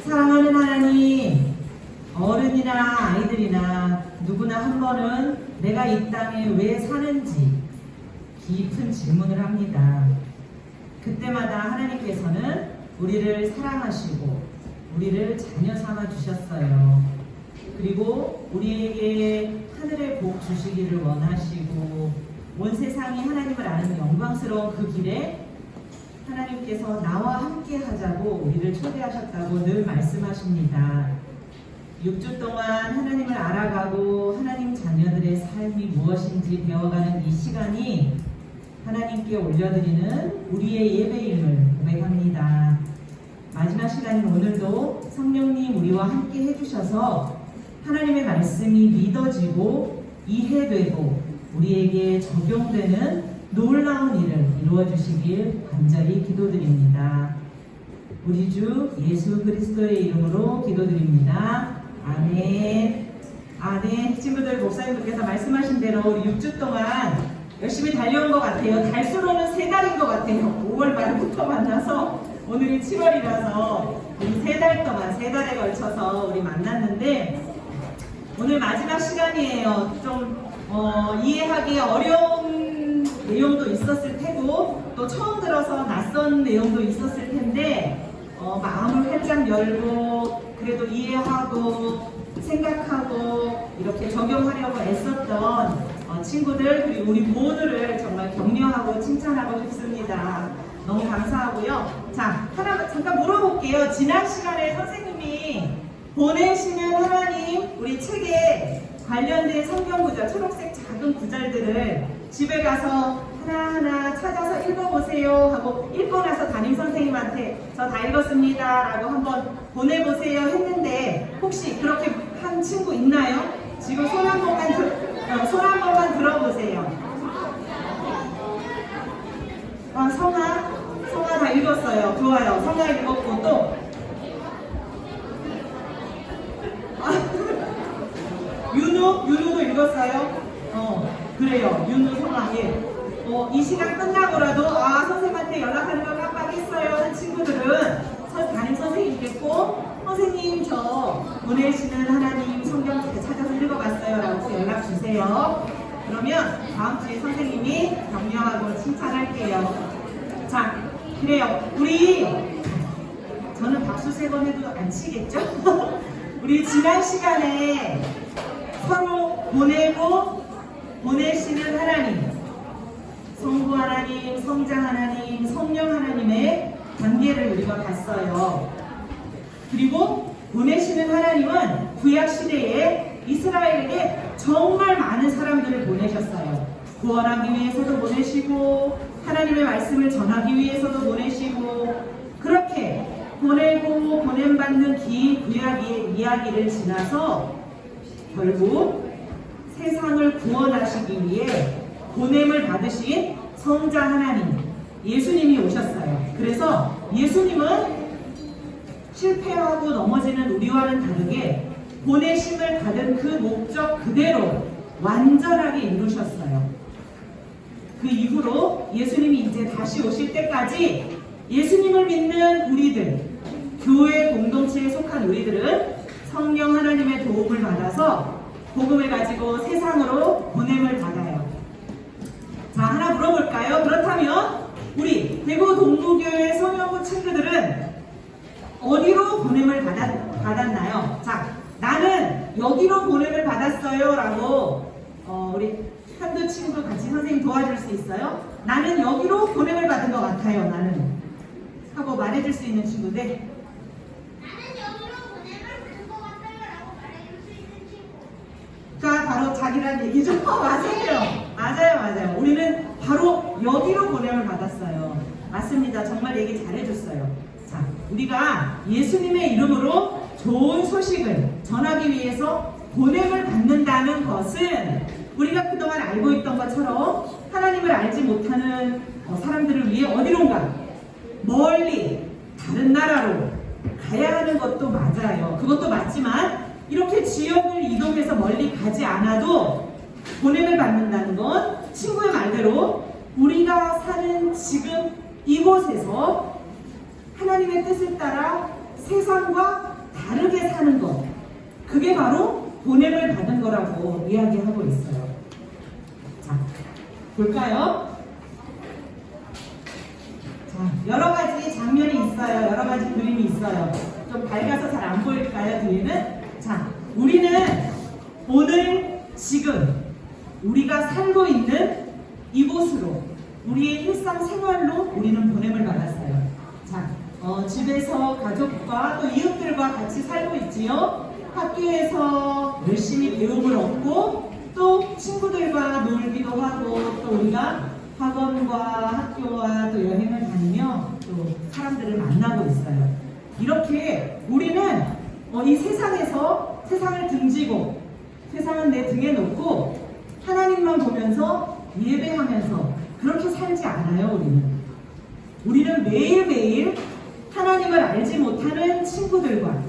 사랑하는 하나님, 어른이나 아이들이나 누구나 한 번은 내가 이 땅에 왜 사는지 깊은 질문을 합니다. 그때마다 하나님께서는 우리를 사랑하시고 우리를 자녀 삼아 주셨어요. 그리고 우리에게 하늘의 복 주시기를 원하시고 온 세상이 하나님을 아는 영광스러운 그 길에 하나님께서 나와 함께 하자고 우리를 초대하셨다고 늘 말씀하십니다. 6주 동안 하나님을 알아가고 하나님 자녀들의 삶이 무엇인지 배워가는 이 시간이 하나님께 올려드리는 우리의 예배임을 고백합니다. 마지막 시간인 오늘도 성령님 우리와 함께 해주셔서 하나님의 말씀이 믿어지고 이해되고 우리에게 적용되는 놀라운 일을 이루어주시길 간절히 기도드립니다. 우리 주 예수 그리스도의 이름으로 기도드립니다. 아멘. 네, 친구들, 목사님께서 말씀하신 대로 우리 6주 동안 열심히 달려온 것 같아요. 달수로는 3달인 것 같아요. 5월 말부터 만나서 오늘이 7월이라서 우리 3달 동안 3달에 걸쳐서 우리 만났는데 오늘 마지막 시간이에요. 좀 이해하기 어려운 내용도 있었을 테고 또 처음 들어서 낯선 내용도 있었을 텐데 마음을 활짝 열고 그래도 이해하고 생각하고 이렇게 적용하려고 애썼던 친구들 그리고 우리 모두를 정말 격려하고 칭찬하고 싶습니다. 너무 감사하고요. 자, 하나 잠깐 물어볼게요. 지난 시간에 선생님이 보내시는 하나님 우리 책에 관련된 성경 구절, 초록색 작은 구절들을 집에 가서 하나하나 찾아서 읽어보세요 하고 읽고 나서 담임 선생님한테 저 다 읽었습니다 라고 한번 보내보세요 했는데 혹시 그렇게 한 친구 있나요? 지금 손 한 번만 들어보세요. 성아 다 읽었어요. 좋아요. 성아 읽었고 또 윤우도 읽었어요? 그래요. 윤우, 성아, 예. 이 시간 끝나고라도 선생님한테 연락하는 걸 깜빡했어요 하는 친구들은 담임 선생님께고 선생님 저 보내시는 하나님 성경 찾아서 읽어봤어요 라고 연락 주세요. 그러면 다음 주에 선생님이 격려하고 칭찬할게요. 자, 그래요. 저는 박수 3번 해도 안 치겠죠? 우리 지난 시간에 서로 보내고 보내시는 하나님, 성부 하나님, 성자 하나님, 성령 하나님의 관계를 우리가 봤어요. 그리고 보내시는 하나님은 구약시대에 이스라엘에게 정말 많은 사람들을 보내셨어요. 구원하기 위해서도 보내시고 하나님의 말씀을 전하기 위해서도 보내시고 그렇게 보내고 보냄받는 긴 구약의 이야기를 지나서 결국 세상을 구원하시기 위해 보냄을 받으신 성자 하나님 예수님이 오셨어요. 그래서 예수님은 실패하고 넘어지는 우리와는 다르게 보내심을 받은 그 목적 그대로 완전하게 이루셨어요. 그 이후로 예수님이 이제 다시 오실 때까지 예수님을 믿는 우리들, 교회 공동체에 속한 우리들은 성령 하나님의 도움을 받아서 복음을 가지고 세상으로 보냄을 받아요. 자, 하나 물어볼까요? 그렇다면 우리 대구 동부교회 소년부 친구들은 어디로 보냄을 받았나요? 자, 나는 여기로 보냄을 받았어요 라고 우리 한두 친구 같이 선생님 도와줄 수 있어요? 나는 여기로 보냄을 받은 것 같아요. 나는 하고 말해줄 수 있는 친구들. 나는 여기로 보냄을 받은 것 같아요 라고 말해줄 수 있는 친구. 가 바로 자기란 얘기죠. 맞아요. 우리는 바로 여기로 보냄을 받았어요. 맞습니다. 정말 얘기 잘해줬어요. 자, 우리가 예수님의 이름으로 좋은 소식을 전하기 위해서 보냄을 받는다는 것은 우리가 그동안 알고 있던 것처럼 하나님을 알지 못하는 사람들을 위해 어디론가 멀리 다른 나라로 가야 하는 것도 맞아요. 그것도 맞지만 이렇게 지역을 이동해서 멀리 가지 않아도 보냄을 받는다는 건 친구의 말대로 우리가 사는 지금 이곳에서 하나님의 뜻을 따라 세상과 다르게 사는 것, 그게 바로 보냄을 받은 거라고 이야기하고 있어요. 자, 볼까요? 자, 여러 가지 장면이 있어요. 여러 가지 그림이 있어요. 좀 밝아서 잘 안 보일까요, 뒤에는? 자, 우리는 오늘 지금 우리가 살고 있는 이곳으로, 우리의 일상생활로 우리는 보냄을 받았어요. 자, 집에서 가족과 또 이웃들과 같이 살고 있지요. 학교에서 열심히 배움을 얻고 또 친구들과 놀기도 하고 또 우리가 학원과 학교와 또 여행을 다니며 또 사람들을 만나고 있어요. 이렇게 우리는 이 세상에서 세상을 등지고 세상은 내 등에 놓고 하나님만 보면서 예배하면서 그렇게 살지 않아요. 우리는 매일매일 하나님을 알지 못하는 친구들과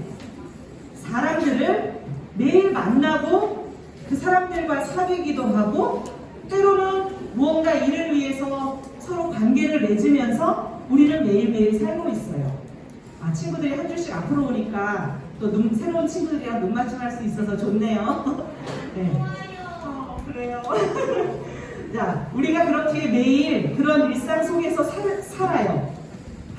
사람들을 매일 만나고 그 사람들과 사귀기도 하고 때로는 무언가 일을 위해서 서로 관계를 맺으면서 우리는 매일매일 살고 있어요. 친구들이 한 줄씩 앞으로 오니까 또 새로운 친구들이랑 눈 맞춤할 수 있어서 좋네요. 네. 그래요. 자, 우리가 그렇게 매일 그런 일상 속에서 살아요.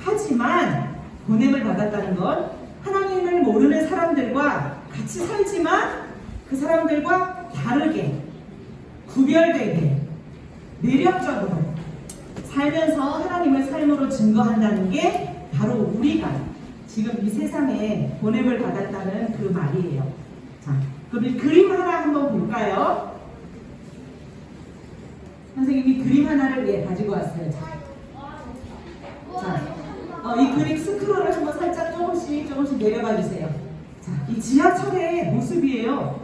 하지만 보냄을 받았다는 건 하나님을 모르는 사람들과 같이 살지만 그 사람들과 다르게 구별되게 매력적으로 살면서 하나님을 삶으로 증거한다는 게 바로 우리가 지금 이 세상에 보냄을 받았다는 그 말이에요. 자, 그럼 그림 하나 한번 볼까요? 선생님이 그림 하나를 가지고 왔어요. 자, 이 그림 스크롤을 한번 살짝 조금씩 내려봐 주세요. 자, 이 지하철의 모습이에요.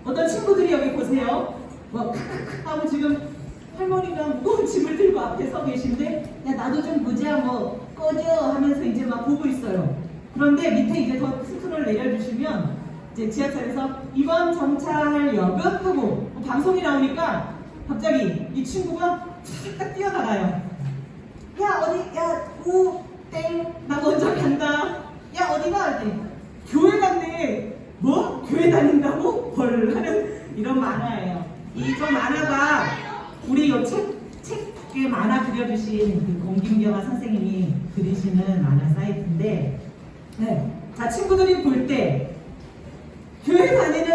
어떤 친구들이 여기 보세요. 크크크 하고 지금 할머니가 무거운 짐을 들고 앞에 서 계신데, 야 나도 좀 보자 꺼져 하면서 이제 막 보고 있어요. 그런데 밑에 이제 더 스크롤 내려주시면 이제 지하철에서 이번 정차역은 하고 방송이 나오니까 갑자기 이 친구가 딱 뛰어나가요. 야 어디 나 먼저 간다. 야 어디가? 교회 갔네. 뭐? 교회 다닌다고? 벌 하는 이런 만화예요. 저 만화가 우리 요 책에 만화 그려주신 그 공김경아 선생님이 그리시는 만화 사이트인데, 네. 자, 친구들이 볼 때 교회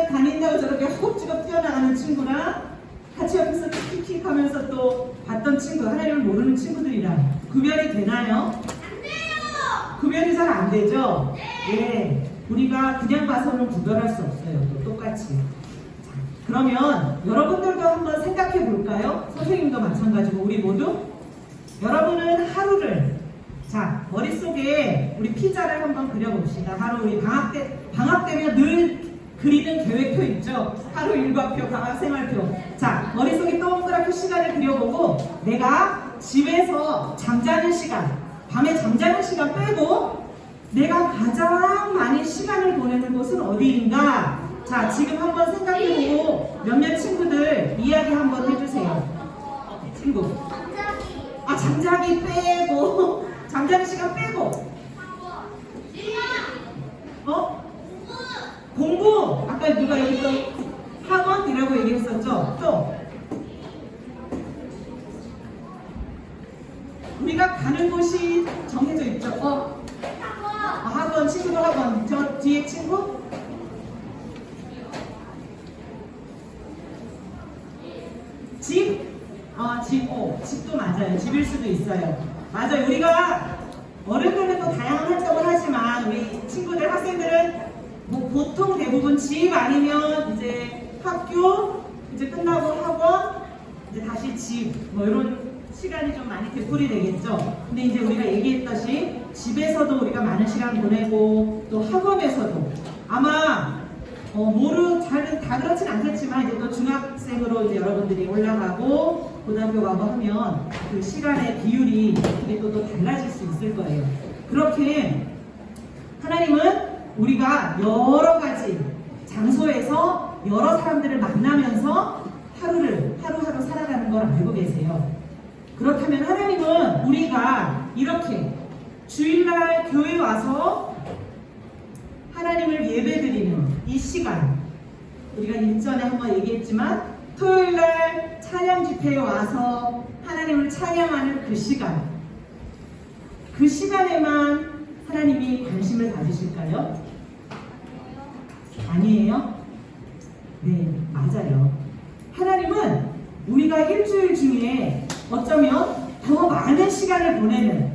다닌다고 저렇게 허겁지겁 뛰어나가는 친구랑 같이 옆에서 킥킥 하면서 또 봤던 친구, 하나님을 모르는 친구들이랑 구별이 되나요? 안 돼요. 구별이 잘 안 되죠? 네. 우리가 그냥 봐서는 구별할 수 없어요. 또 똑같이. 자, 그러면 여러분들도 한번 생각해 볼까요? 선생님도 마찬가지고 우리 모두 여러분은 하루를, 자, 머릿속에 우리 피자를 한번 그려봅시다. 하루 우리 방학 때면 늘 그리는 계획표 있죠? 하루 일과표, 방학 생활표. 자, 머릿속에 동그랗게 시간을 그려보고 내가 집에서 잠자는 시간, 밤에 잠자는 시간 빼고 내가 가장 많이 시간을 보내는 곳은 어디인가? 자, 지금 한번 생각해보고 몇몇 친구들 이야기 한번 해주세요. 친구. 잠자기 빼고 잠자는 시간 빼고 공부. 아까 누가 여기 또 학원이라고 얘기했었죠? 또 우리가 가는 곳이 정해져 있죠? 학원, 친구도 학원. 저 뒤에 친구? 집? 집도 맞아요. 집일 수도 있어요. 맞아요. 우리가 어른들은 또 다양한 활동을 하지만 우리 친구들, 학생들은 보통 대부분 집 아니면 이제 학교, 이제 끝나고 학원, 이제 다시 집, 이런 시간이 좀 많이 되풀이 되겠죠. 근데 이제 우리가 얘기했듯이 집에서도 우리가 많은 시간 보내고 또 학원에서도 아마 다 그렇진 않겠지만 이제 또 중학생으로 이제 여러분들이 올라가고 고등학교 가고 하면 그 시간의 비율이 어떻게 또 달라질 수 있을 거예요. 그렇게 하나님은 우리가 여러 가지 장소에서 여러 사람들을 만나면서 하루하루 살아가는 걸 알고 계세요. 그렇다면 하나님은 우리가 이렇게 주일날 교회 와서 하나님을 예배드리는 이 시간, 우리가 일전에 한번 얘기했지만 토요일날 찬양 집회에 와서 하나님을 찬양하는 그 시간, 그 시간에만 하나님이 관심을 가지실까요? 아니에요? 네, 맞아요. 하나님은 우리가 일주일 중에 어쩌면 더 많은 시간을 보내는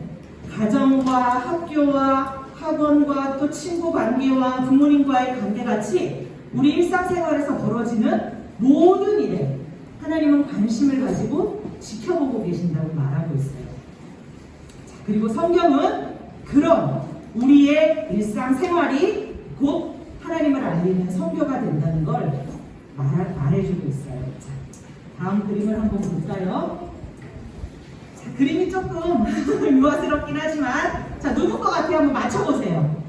가정과 학교와 학원과 또 친구 관계와 부모님과의 관계같이 우리 일상생활에서 벌어지는 모든 일에 하나님은 관심을 가지고 지켜보고 계신다고 말하고 있어요. 자, 그리고 성경은 그런 우리의 일상생활이 곧 하나님을 알리는 선교가 된다는 걸 말해주고 있어요. 자, 다음 그림을 한번 볼까요? 자, 그림이 조금 유아스럽긴 하지만 자, 누구 것 같아요? 한번 맞춰보세요.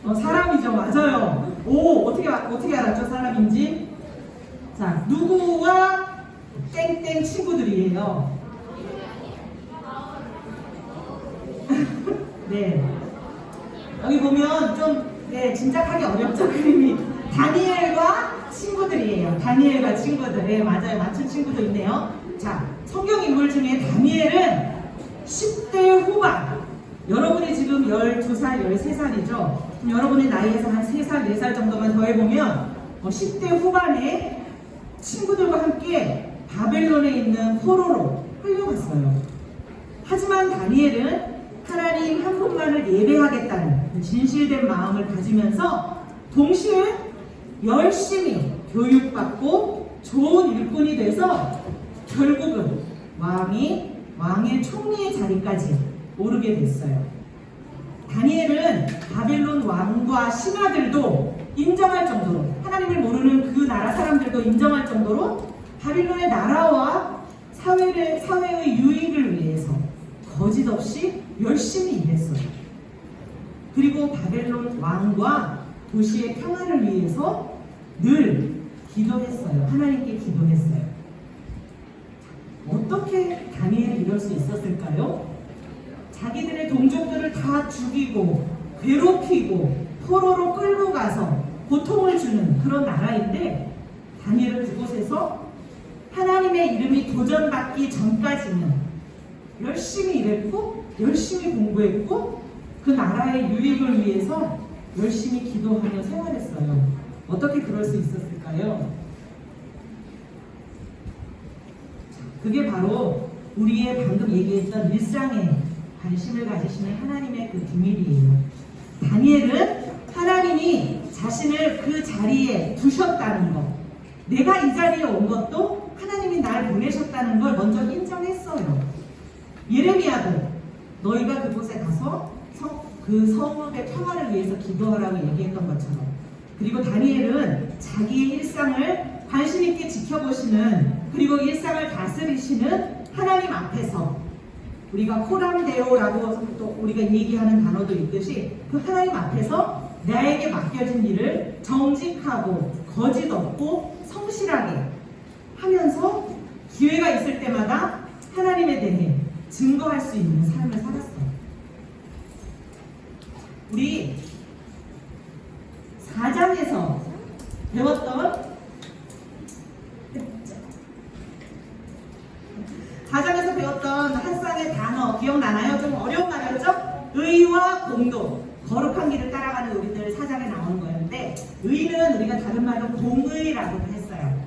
사람이죠. 맞아요. 오, 어떻게 알았죠? 사람인지? 자, 누구와 땡땡 친구들이에요. 네. 여기 보면 좀 짐작하기 어렵죠? 그림이. 다니엘과 친구들이에요. 다니엘과 친구들. 네, 맞아요. 맞춘 친구도 있네요. 자, 성경 인물 중에 다니엘은 10대 후반. 여러분이 지금 12살, 13살이죠? 여러분의 나이에서 한 3살, 4살 정도만 더해보면 10대 후반에 친구들과 함께 바벨론에 있는 포로로 끌려갔어요. 하지만 다니엘은 하나님 한 분만을 예배하겠다는 진실된 마음을 가지면서 동시에 열심히 교육받고 좋은 일꾼이 돼서 결국은 왕의 총리의 자리까지 오르게 됐어요. 다니엘은 바벨론 왕과 신하들도 인정할 정도로, 하나님을 모르는 그 나라 사람들도 인정할 정도로 바빌론의 나라와 사회의 유익을 위해서 거짓없이 열심히 일했어요. 그리고 바벨론 왕과 도시의 평화를 위해서 늘 기도했어요. 하나님께 기도했어요. 어떻게 다니엘이 이럴 수 있었을까요? 자기들의 동족들을 다 죽이고 괴롭히고 포로로 끌고 가서 고통을 주는 그런 나라인데 다니엘은 그곳에서 하나님의 이름이 도전받기 전까지는 열심히 일했고 열심히 공부했고 그 나라의 유익을 위해서 열심히 기도하며 생활했어요. 어떻게 그럴 수 있었을까요? 그게 바로 우리의 방금 얘기했던 일상에 관심을 가지시는 하나님의 그 비밀이에요. 다니엘은 하나님이 자신을 그 자리에 두셨다는 것, 내가 이 자리에 온 것도 하나님이 날 보내셨다는 걸 먼저 인정했어요. 예레미야도 너희가 그곳에 가서 그 성읍의 평화를 위해서 기도하라고 얘기했던 것처럼, 그리고 다니엘은 자기의 일상을 관심 있게 지켜보시는, 그리고 일상을 다스리시는 하나님 앞에서 우리가 코람데오라고 또 우리가 얘기하는 단어도 있듯이 그 하나님 앞에서 나에게 맡겨진 일을 정직하고 거짓 없고 성실하게 하면서 기회가 있을 때마다 하나님에 대해 증거할 수 있는 삶을 살았어요. 우리 4장에서 배웠던 4장에서 배웠던 한 쌍의 단어 기억나나요? 좀 어려운 말이었죠? 의와 공도, 거룩한 길을 따라가는 우리들 4장에 나오는 거였는데, 의는 우리가 다른 말로 공의라고도 했어요.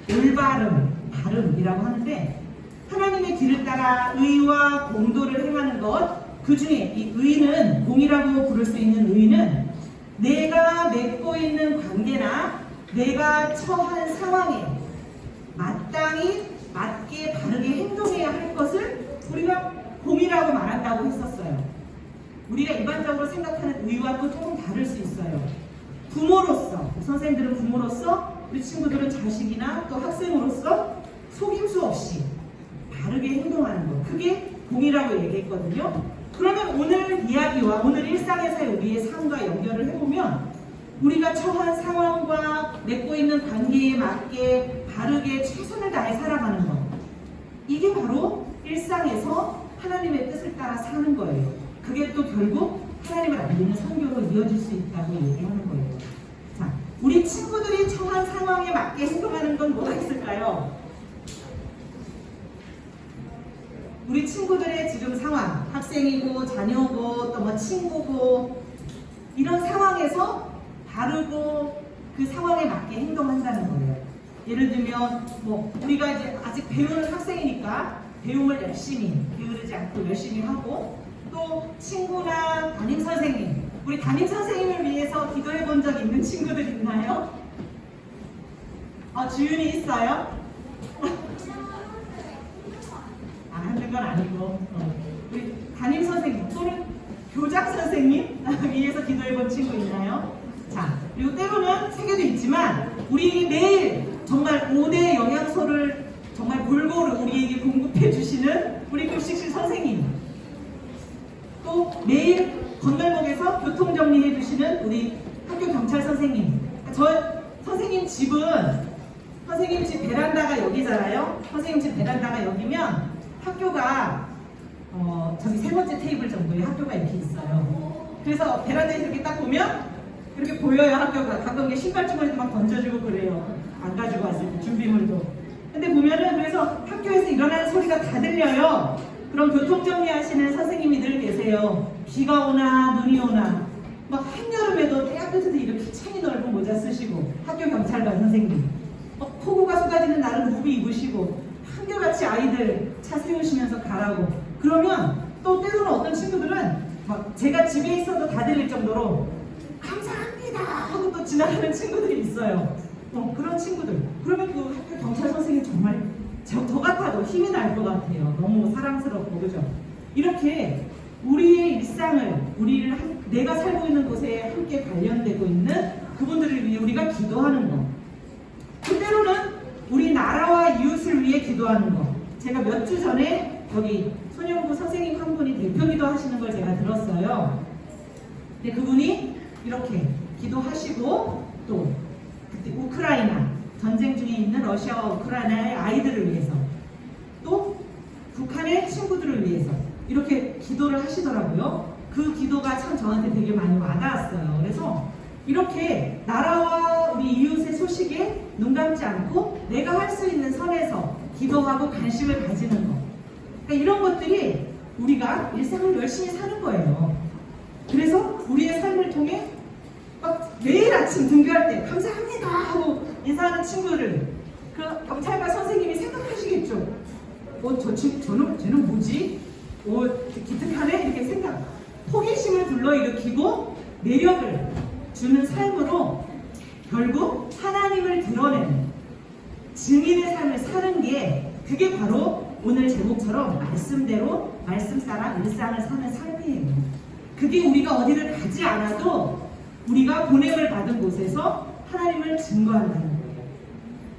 올바름, 바름이라고 하는데, 하나님의 길을 따라 의와 공도를 행하는 것, 그 중에 이 의는, 공이라고 부를 수 있는 의는 내가 맺고 있는 관계나 내가 처한 상황에 마땅히 맞게 바르게 행동해야 할 것을 우리가 공이라고 말한다고 했었어요. 우리가 일반적으로 생각하는 의와 또 조금 다를 수 있어요. 부모로서, 선생님들은 부모로서, 우리 친구들은 자식이나 또 학생으로서 속임수 없이 바르게 행동하는 것, 그게 공이라고 얘기했거든요. 그러면 오늘 이야기와 오늘 일상에서의 우리의 삶과 연결을 해보면 우리가 처한 상황과 맺고 있는 관계에 맞게 바르게 최선을 다해 살아가는 것, 이게 바로 일상에서 하나님의 뜻을 따라 사는 거예요. 그게 또 결국 하나님을 알리는 선교로 이어질 수 있다고 얘기하는 거예요. 자, 우리 친구들이 처한 상황에 맞게 행동하는 건 뭐가 있을까요? 우리 친구들의 지금 상황, 학생이고 자녀고 또 뭐 친구고 이런 상황에서 바르고 그 상황에 맞게 행동한다는 거예요. 예를 들면 뭐 우리가 이제 아직 배우는 학생이니까 배움을 열심히 게으르지 않고 열심히 하고, 또 친구나 담임 선생님, 우리 담임 선생님을 위해서 기도해 본 적 있는 친구들 있나요? 주윤이 있어요? 하는 건 아니고 우리 담임 선생님 또는 교장 선생님 위해서 기도해 본 친구 있나요? 자, 그리고 때로는 세계도 있지만 우리 매일 정말 5대 영양소를 정말 골고루 우리에게 공급해 주시는 우리 급식실 선생님, 또 매일 건널목에서 교통정리해 주시는 우리 학교 경찰 선생님. 저 선생님 집은, 선생님 집 베란다가 여기잖아요. 선생님 집 베란다가 여기면 학교가 저기 세 번째 테이블 정도의 학교가 이렇게 있어요. 그래서 베란다에서 이렇게 딱 보면 이렇게 보여요. 학교가 가끔 신발 주머니도 막 던져주고 그래요. 안 가지고 왔을 때 준비물도. 근데 보면은 그래서 학교에서 일어나는 소리가 다 들려요. 그럼 교통정리 하시는 선생님이 늘 계세요. 비가 오나 눈이 오나 막 한여름에도 깨끗해도 이렇게 창이 넓은 모자 쓰시고, 학교 경찰관 선생님 폭우가 쏟아지는 날은 우비 입으시고 한결같이 아이들 차 세우시면서 가라고. 그러면 또 때로는 어떤 친구들은 막 제가 집에 있어도 다 들릴 정도로 감사합니다 하고 또 지나가는 친구들이 있어요. 그런 친구들. 그러면 그 학교 경찰 선생님 정말 저 같아도 힘이 날 것 같아요. 너무 사랑스럽고, 그죠? 이렇게 우리의 일상을, 내가 살고 있는 곳에 함께 관련되고 있는 그분들을 위해 우리가 기도하는 것. 그 때로는 우리 나라와 이웃을 위해 기도하는 것. 제가 몇 주 전에 여기 소년부 선생님 한 분이 대표 기도하시는 걸 제가 들었어요. 근데 그분이 이렇게 기도하시고, 또 그때 우크라이나 전쟁 중에 있는 러시아와 우크라이나의 아이들을 위해서, 또 북한의 친구들을 위해서 이렇게 기도를 하시더라고요. 그 기도가 참 저한테 되게 많이 와닿았어요. 그래서 이렇게 나라와 우리 이웃의 소식에 눈 감지 않고 내가 할 수 있는 선에서 기도하고 관심을 가지는 것. 그러니까 이런 것들이 우리가 일상을 열심히 사는 거예요. 그래서 우리의 삶을 통해 막 매일 아침 등교할 때 감사합니다 하고 인사하는 친구를, 그 경찰관 선생님이 생각하시겠죠. 쟤는 뭐지? 기특하네? 이렇게 생각. 호기심을 불러일으키고 매력을 주는 삶으로 결국 하나님을 드러내는 증인의 삶을 사는 게, 그게 바로 오늘 제목처럼 말씀대로 말씀 따라 일상을 사는 삶이에요. 그게 우리가 어디를 가지 않아도 우리가 보냄을 받은 곳에서 하나님을 증거한다는 거예요.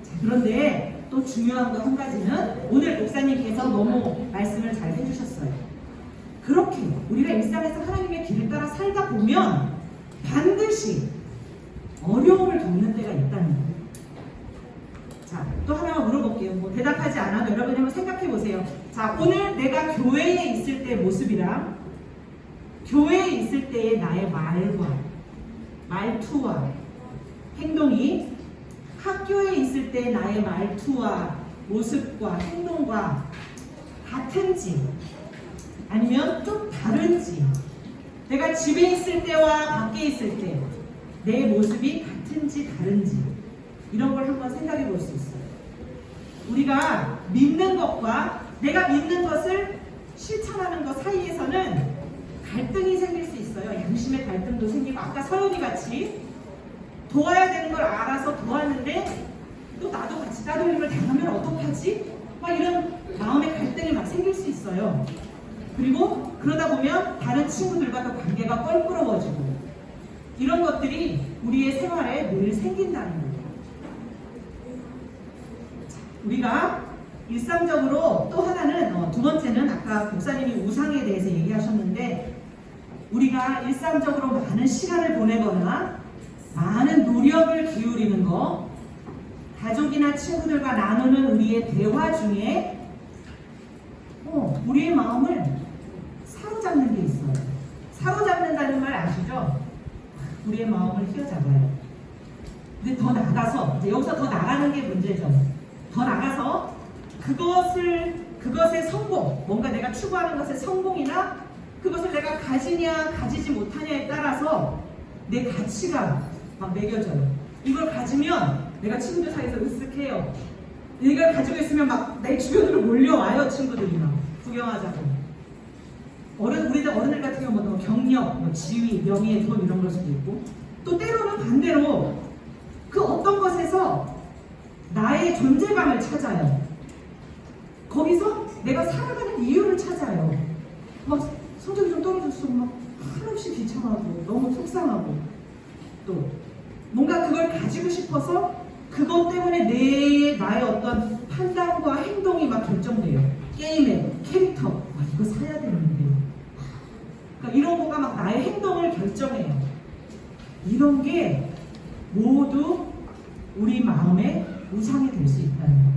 자, 그런데 또 중요한 거 한 가지는 오늘 목사님께서 너무 말씀을 잘 해주셨어요. 그렇게 우리가 일상에서 하나님의 길을 따라 살다 보면 반드시 어려움을 겪는 때가 있다는 거예요. 자, 또 하나 물어볼게요. 뭐 대답하지 않아도 여러분이 한번 생각해 보세요. 자, 오늘 내가 교회에 있을 때 모습이랑 교회에 있을 때의 나의 말과 말투와 행동이 학교에 있을 때 나의 말투와 모습과 행동과 같은지, 아니면 좀 다른지, 내가 집에 있을 때와 밖에 있을 때 내 모습이 같은지 다른지, 이런 걸 한번 생각해 볼 수 있어요. 우리가 믿는 것과 내가 믿는 것을 실천하는 것 사이에서는 갈등이 생길 수 있어요. 양심의 갈등도 생기고, 아까 서연이 같이 도와야 되는 걸 알아서 도왔는데 또 나도 같이 따돌림을 당하면 어떡하지? 막 이런 마음의 갈등이 막 생길 수 있어요. 그리고 그러다 보면 다른 친구들과 또 관계가 껄끄러워지고, 이런 것들이 우리의 생활에 늘 생긴다는 거예요. 우리가 일상적으로 또 하나는, 두 번째는 아까 목사님이 우상에 대해서 얘기하셨는데, 우리가 일상적으로 많은 시간을 보내거나 많은 노력을 기울이는 거, 가족이나 친구들과 나누는 우리의 대화 중에 우리의 마음을 사로잡는 게 있어요. 사로잡는다는 우리의 마음을 휘어잡아요. 근데 더 나가서 이제 여기서 더 나가는 게 문제죠. 더 나가서 그것의 성공, 뭔가 내가 추구하는 것의 성공이나 그것을 내가 가지냐 가지지 못하냐에 따라서 내 가치가 막 매겨져요. 이걸 가지면 내가 친구들 사이에서 으쓱해요. 이걸 가지고 있으면 막 내 주변으로 몰려와요. 친구들이 막 구경하자고. 우리들 어른들 같은 경우는 뭐 경력, 뭐 지위, 명예, 돈 이런 걸 수도 있고, 또 때로는 반대로 그 어떤 것에서 나의 존재감을 찾아요. 거기서 내가 살아가는 이유를 찾아요. 막 성적이 좀 떨어졌어. 막 한없이 비참하고 너무 속상하고, 또 뭔가 그걸 가지고 싶어서 그것 때문에 나의 어떤 판단과 행동이 막 결정돼요. 게임의 캐릭터, 이거 사야 되는데, 그러니까 이런 거가 막 나의 행동을 결정해요. 이런 게 모두 우리 마음의 우상이 될 수 있다는 거예요.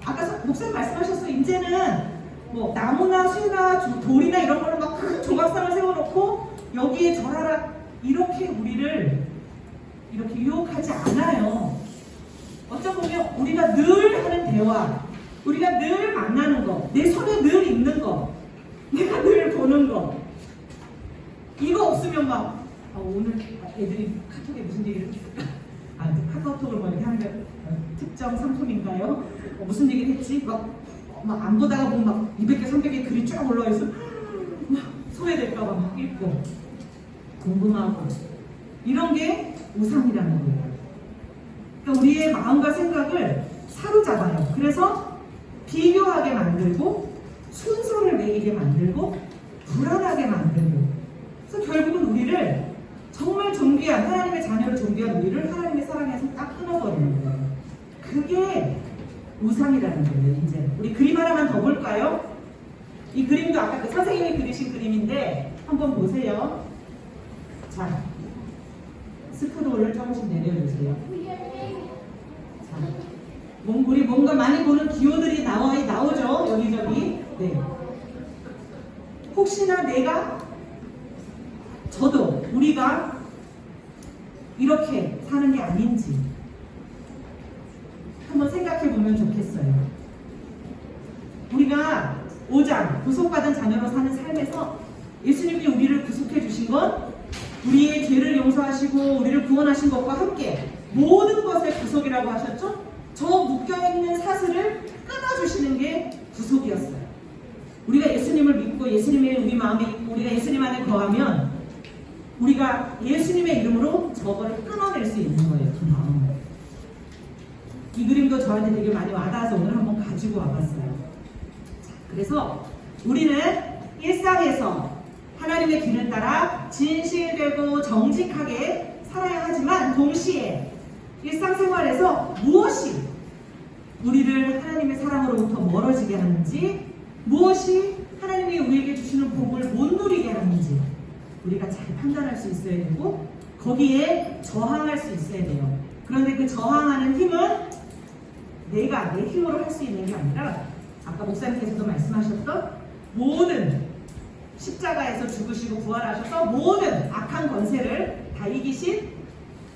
아까 목사님 말씀하셨어요. 이제는 뭐 나무나 쇠나 돌이나 이런 거를 막 큰 조각상을 세워놓고 여기에 절하라, 이렇게 우리를 이렇게 유혹하지 않아요. 어쩌 보면 우리가 늘 하는 대화, 우리가 늘 만나는 거, 내 손에 늘 있는 거, 내가 늘 보는 거, 이거 없으면 막 오늘 애들이 카톡에 무슨 얘기를 했을까? 카카오톡을 뭐 이렇게 하는데 특정 상품인가요? 무슨 얘기를 했지? 막 안 보다가 보면 막 200개, 300개 글이 쫙 올라와있어. 막 소외될까봐 막 읽고 궁금하고, 이런 게 우상이라는 거예요. 그러니까 우리의 마음과 생각을 사로잡아요. 그래서 비교하게 만들고, 순서를 매기게 만들고, 불안하게 만들고, 그래서 결국은 우리를 정말 존귀한, 하나님의 자녀를 존귀한 우리를 하나님의 사랑에서 딱 끊어버리는 거예요. 그게 우상이라는 거예요. 이제 우리 그림 하나만 더 볼까요? 이 그림도 아까 그 선생님이 그리신 그림인데 한번 보세요. 자, 스크롤을 조금씩 내려주세요. 자, 우리 뭔가 많이 보는 기호들이 나오죠? 여기저기. 네. 혹시나 우리가 이렇게 사는 게 아닌지 한번 생각해 보면 좋겠어요. 우리가 5장 구속받은 자녀로 사는 삶에서 예수님이 우리를 구속해 주신 건 우리의 죄를 용서하시고 우리를 구원하신 것과 함께 모든 것의 구속이라고 하셨죠? 저 묶여있는 사슬을 끊어주시는 게 구속이었어요. 우리가 예수님을 믿고 예수님이 우리 마음에 있고 우리가 예수님 안에 거하면 우리가 예수님의 이름으로 저거를 끊어낼 수 있는 거예요. 그 마음을. 이 그림도 저한테 되게 많이 와닿아서 오늘 한번 가지고 와봤어요. 자, 그래서 우리는 일상에서 하나님의 길을 따라 진실되고 정직하게 살아야 하지만 동시에 일상생활에서 무엇이 우리를 하나님의 사랑으로부터 멀어지게 하는지, 무엇이 하나님이 우리에게 주시는 복을 못 누리게 하는지 우리가 잘 판단할 수 있어야 되고 거기에 저항할 수 있어야 돼요. 그런데 그 저항하는 힘은 내가 내 힘으로 할 수 있는 게 아니라 아까 목사님께서도 말씀하셨던 모든 십자가에서 죽으시고 부활하셔서 모든 악한 권세를 다 이기신,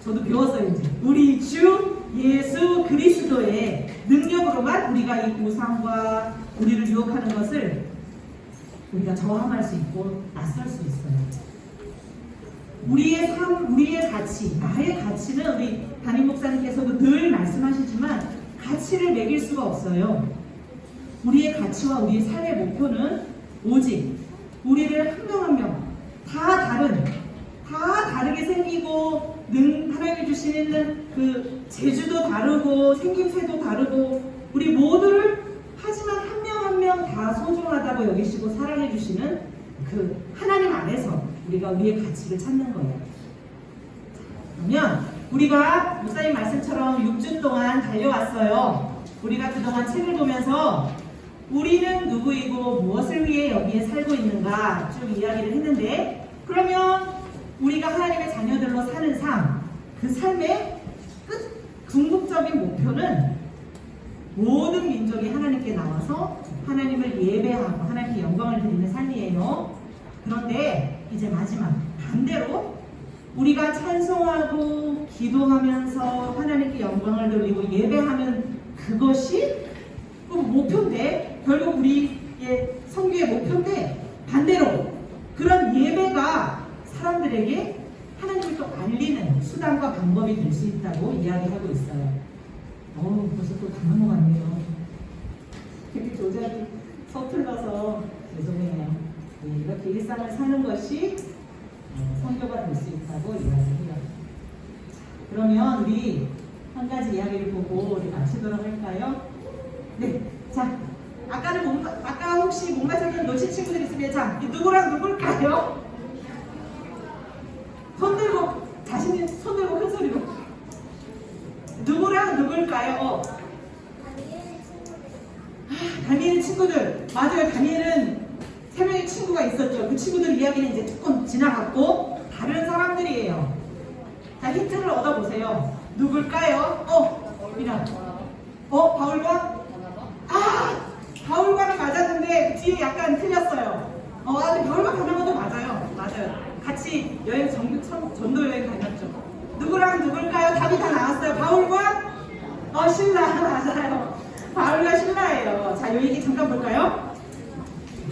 저도 배웠어요. 이제 우리 주 예수 그리스도의 능력으로만 우리가 이 우상과 우리를 유혹하는 것을 우리가 저항할 수 있고 맞설 수 있어요. 우리의 삶, 우리의 가치, 나의 가치는 우리 담임 목사님께서도 늘 말씀하시지만 가치를 매길 수가 없어요. 우리의 가치와 우리의 삶의 목표는 오직 우리를 한 명 한 명 다 다르게 생기고 하나님이 주시는 그 재주도 다르고 생김새도 다르고 우리 모두를 하지만 한 명 한 명 다 소중하다고 여기시고 사랑해 주시는 그 하나님 안에서 우리가 우리의 가치를 찾는 거예요. 그러면 우리가 목사님 말씀처럼 6주 동안 달려왔어요. 우리가 그동안 책을 보면서 우리는 누구이고 무엇을 위해 여기에 살고 있는가 쭉 이야기를 했는데, 그러면 우리가 하나님의 자녀들로 사는 삶, 그 삶의 궁극적인 목표는 모든 민족이 하나님께 나와서 하나님을 예배하고 하나님께 영광을 드리는 삶이에요. 그런데 이제 마지막 반대로 우리가 찬송하고 기도하면서 하나님께 영광을 돌리고 예배하는 그것이 그 목표인데, 결국 우리의 선교의 목표인데, 반대로 그런 예배가 사람들에게 하나님을 또 알리는 수단과 방법이 될 수 있다고 이야기하고 있어요. 벌써 또 다 넘어갔네요. 되게 조작이 서툴러서 죄송해요. 네, 이렇게 일상을 사는 것이 선교가 될 수 있다고 이야기해요. 그러면 우리 한 가지 이야기를 보고 우리 마치도록 할까요? 네, 자, 아까 혹시 목마설경 놓친 친구들 있으면, 자, 누구랑 누굴까요? 손 들고, 자신이 손 들고 큰 소리로. 누구랑 누굴까요? 다니엘 친구들. 맞아요. 다니엘은 3명의 친구가 있었죠. 그 친구들 이야기는 이제 조금 지나갔고, 다른 사람들이에요. 자, 힌트를 얻어보세요. 누굴까요? 미나. 바울과? 바울과는 맞았는데 뒤에 약간 틀렸어요. 근데 바울과 바나바도 맞아요. 같이 여행 전도 여행 다녔죠. 누구랑 누굴까요? 답이 다 나왔어요. 바울과 신라. 맞아요. 바울과 신라예요. 자, 이 얘기 잠깐 볼까요?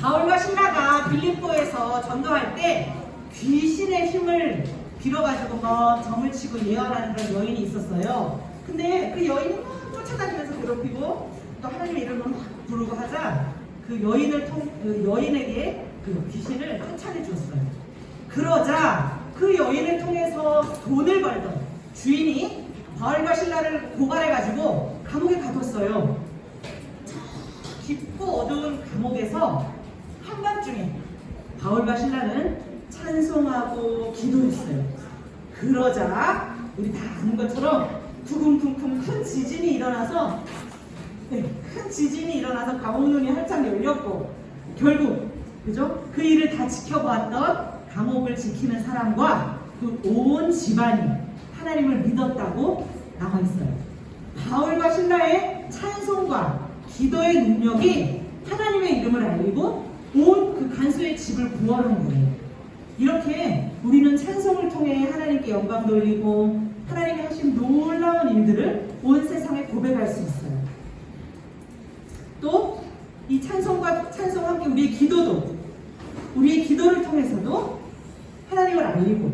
바울과 신라가 빌립보에서 전도할 때 귀신의 힘을 빌어가지고 점을 치고 예언하는 그런 여인이 있었어요. 근데 그 여인이 막 쫓아다니면서 괴롭히고 또 하나님의 이름을 막 부르고 하자 그 여인에게 그 귀신을 쫓아내 주었어요. 그러자 그 여인을 통해서 돈을 벌던 주인이 바울과 신라를 고발해가지고 감옥에 가뒀어요. 깊고 어두운 감옥에서 한밤중에 바울과 신라는 찬송하고 기도했어요. 그러자 우리 다 아는 것처럼 두근쿵쿵 큰 지진이 일어나서 감옥문이 활짝 열렸고, 결국 그죠? 그 일을 다 지켜보았던 감옥을 지키는 사람과 그 온 집안이 하나님을 믿었다고 나와 있어요. 바울과 신라의 찬송과 기도의 능력이 하나님의 이름을 알리고 온 그 간수의 집을 구원하는 거예요. 이렇게 우리는 찬송을 통해 하나님께 영광 돌리고 하나님이 하신 놀라운 일들을 온 세상에 고백할 수 있어요. 또 이 찬송과 함께 우리의 기도를 통해서도 하나님을 알리고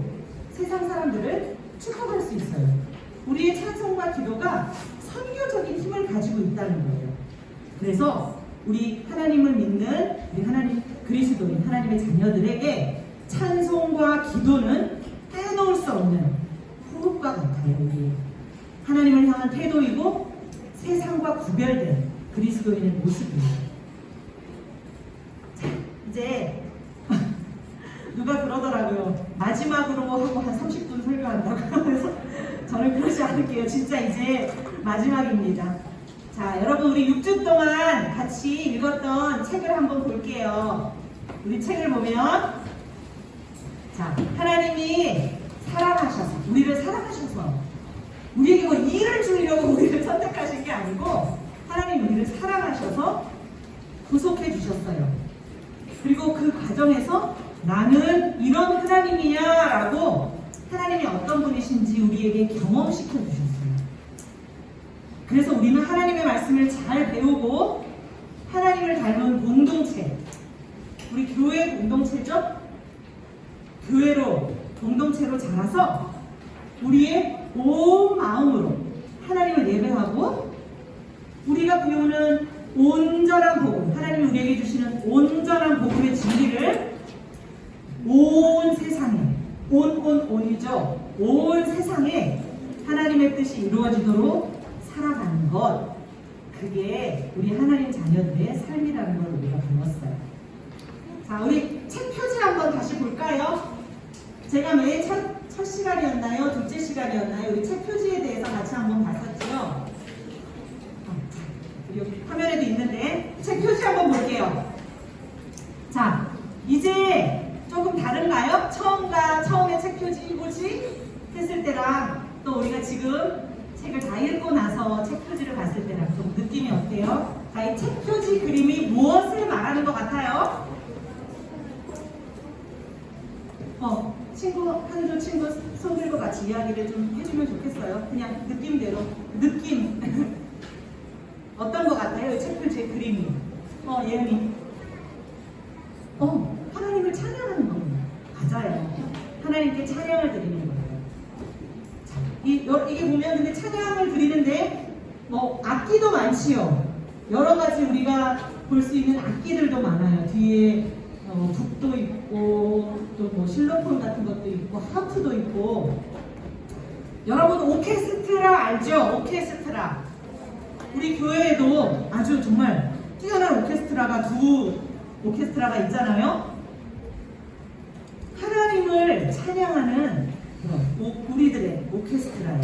세상 사람들을 축복할 수 있어요. 우리의 찬송과 기도가 선교적인 힘을 가지고 있다는 거예요. 그래서 우리 하나님을 믿는 우리 하나님 그리스도인 하나님의 자녀들에게 찬송과 기도는 떼놓을 수 없는 호흡과 같아요. 우리 하나님을 향한 태도이고 세상과 구별된 그리스도인의 모습입니다. 자, 이제 누가 그러더라고요. 마지막으로 하고 한 30분 설교한다고. 그래서 저는 그러지 않을게요. 진짜 이제 마지막입니다. 자, 여러분 우리 6주 동안 같이 읽었던 책을 한번 볼게요. 우리 책을 보면, 자, 하나님이 우리를 사랑하셔서 우리에게 뭐 일을 주려고 우리를 선택하신 게 아니고 하나님 우리를 사랑하셔서 구속해 주셨어요. 그리고 그 과정에서 나는 이런 하나님이야 라고 하나님이 어떤 분이신지 우리에게 경험시켜 주셨어요. 그래서 우리는 하나님의 말씀을 잘 배우고 하나님을 닮은 공동체, 우리 교회 공동체죠? 교회로 공동체로 자라서 우리의 온 마음으로 하나님을 예배하고 우리가 배우는 온전한 복음, 하나님이 우리에게 주시는 온전한 복음의 진리를 온 세상에, 온이죠. 온 세상에 하나님의 뜻이 이루어지도록 살아가는 것, 그게 우리 하나님 자녀들의 삶이라는 걸 우리가 배웠어요. 자, 우리 책 표지 한번 다시 볼까요? 제가 매일 첫 시간이었나요? 둘째 시간이었나요? 우리 책 표지에 대해서 같이 한번 봤었죠? 여기 화면에도 있는데 책 표지 한번 볼게요. 자, 이제 조금 다른가요? 처음에 책 표지 했을 때랑 또 우리가 지금 책을 다 읽고 나서 책 표지를 봤을 때랑 좀 느낌이 어때요? 자, 이 책 표지 그림이 무엇을 말하는 것 같아요? 친구, 한두 친구 손 들고 같이 이야기를 좀 해주면 좋겠어요. 그냥 느낌대로. 느낌. 어떤 거 같아요? 이 책들 제 그림이. 예은이. 하나님을 찬양하는 겁니다. 맞아요. 하나님께 찬양을 드리는 거예요. 자, 이게 보면 근데 찬양을 드리는데 악기도 많지요. 여러 가지 우리가 볼 수 있는 악기들도 많아요. 뒤에 북도 있고 또 뭐 실로폰 같은 것도 있고 하프도 있고. 여러분 오케스트라 알죠? 오케스트라. 우리 교회에도 아주 정말 뛰어난 두 오케스트라가 있잖아요. 하나님을 찬양하는 우리들의 오케스트라예요.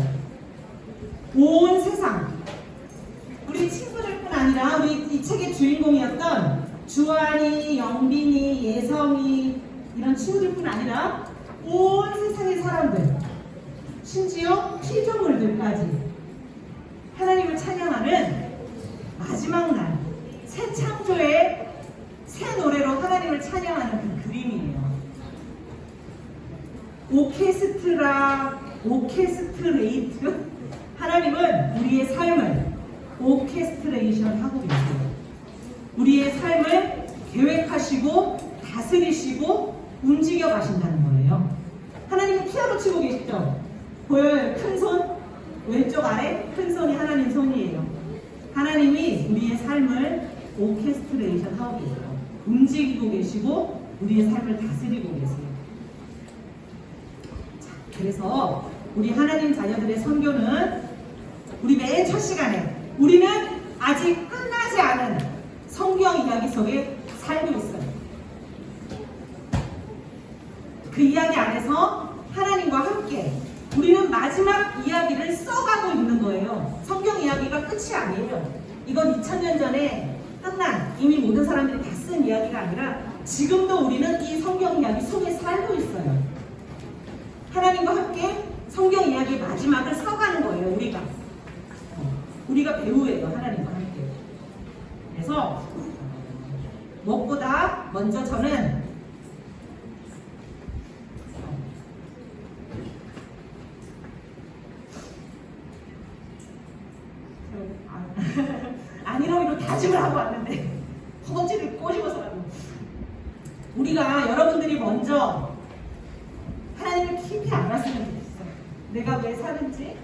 온 세상, 우리 친구들뿐 아니라 우리 이 책의 주인공이었던 주한이, 영빈이, 예성이 이런 친구들뿐 아니라 온 세상의 사람들, 심지어 피조물들까지 하나님을 찬양하는 마지막 날, 새 창조의 새 노래로 하나님을 찬양하는 그 그림이에요. 오케스트레이트. 하나님은 우리의 삶을 오케스트레이션 하고 계세요. 우리의 삶을 계획하시고 다스리시고 움직여 가신다는 거예요. 하나님이 피아노 치고 계시죠? 보여요? 큰 손? 왼쪽 아래 큰 손이 하나님 손이에요. 하나님이 우리의 삶을 오케스트레이션 하고 계세요. 움직이고 계시고 우리의 삶을 다스리고 계세요. 자, 그래서 우리 하나님 자녀들의 선교는 우리 맨 첫 시간에 우리는 아직 끝나지 않은 성경 이야기 속에 살고 있어요. 그 이야기 안에서 하나님과 함께 우리는 마지막 이야기를 써가고 있는 거예요. 성경 이야기가 끝이 아니에요. 이건 2000년 전에 끝난, 이미 모든 사람들이 다 쓴 이야기가 아니라 지금도 우리는 이 성경 이야기 속에 살고 있어요. 하나님과 함께 성경 이야기의 마지막을 써가는 거예요. 우리가 배우예요. 하나님과 함께. 그래서 무엇보다 먼저 저는 안일하기로 다짐을 하고 왔는데 허벅지를 꼬집어서 가고, 우리가 여러분들이 먼저 하나님을 깊이 알았으면 좋겠어요. 내가 왜 사는지,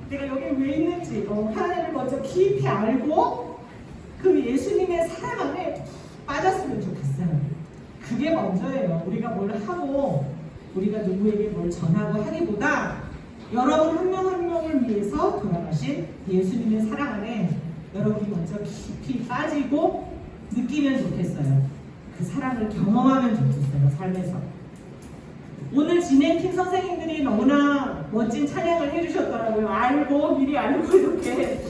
내가 여기 왜 있는지 하나님을 먼저 깊이 알고 그 예수님의 사랑 안에 빠졌으면 좋겠어요. 그게 먼저예요. 우리가 뭘 하고 우리가 누구에게 뭘 전하고 하기보다 여러분 한 명 한 명을 위해서 돌아가신 예수님의 사랑 안에 여러분이 먼저 깊이 빠지고 느끼면 좋겠어요. 그 사랑을 경험하면 좋겠어요. 삶에서. 오늘 진행팀 선생님들이 너무나 멋진 찬양을 해주셨더라고요. 미리 알고 이렇게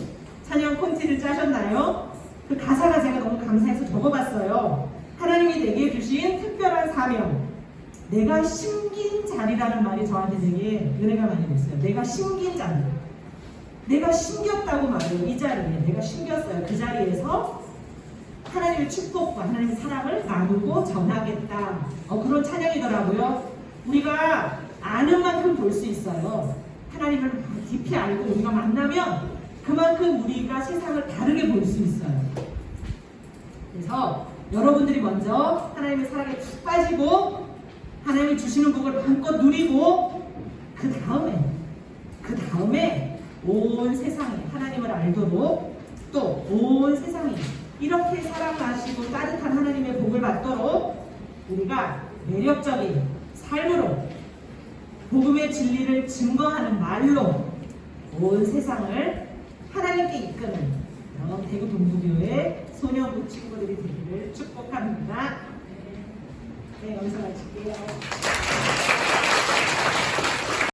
찬양 콘티를 짜셨나요? 그 가사가 제가 너무 감사해서 적어봤어요. 하나님이 내게 주신 특별한 사명, 내가 심긴 자리라는 말이 저한테 되게 은혜가 많이 됐어요. 내가 심긴 자리, 내가 심겼다고 말해요. 이 자리에 내가 심겼어요. 그 자리에서 하나님의 축복과 하나님의 사랑을 나누고 전하겠다. 그런 찬양이더라고요. 우리가 아는 만큼 볼 수 있어요. 하나님을 깊이 알고 우리가 만나면 그만큼 우리가 세상을 다르게 볼 수 있어요. 그래서 여러분들이 먼저 하나님의 사랑에 푹 빠지고 하나님이 주시는 복을 마음껏 누리고 그 다음에 온 세상이 하나님을 알도록, 또 온 세상이 이렇게 사랑하시고 따뜻한 하나님의 복을 받도록 우리가 매력적인 삶으로 복음의 진리를 증거하는 말로 온 세상을 하나님께 이끄는 그런 대구 동부교회 소녀부 친구들이 되기를 축복합니다. 네, 여기서 마칠게요.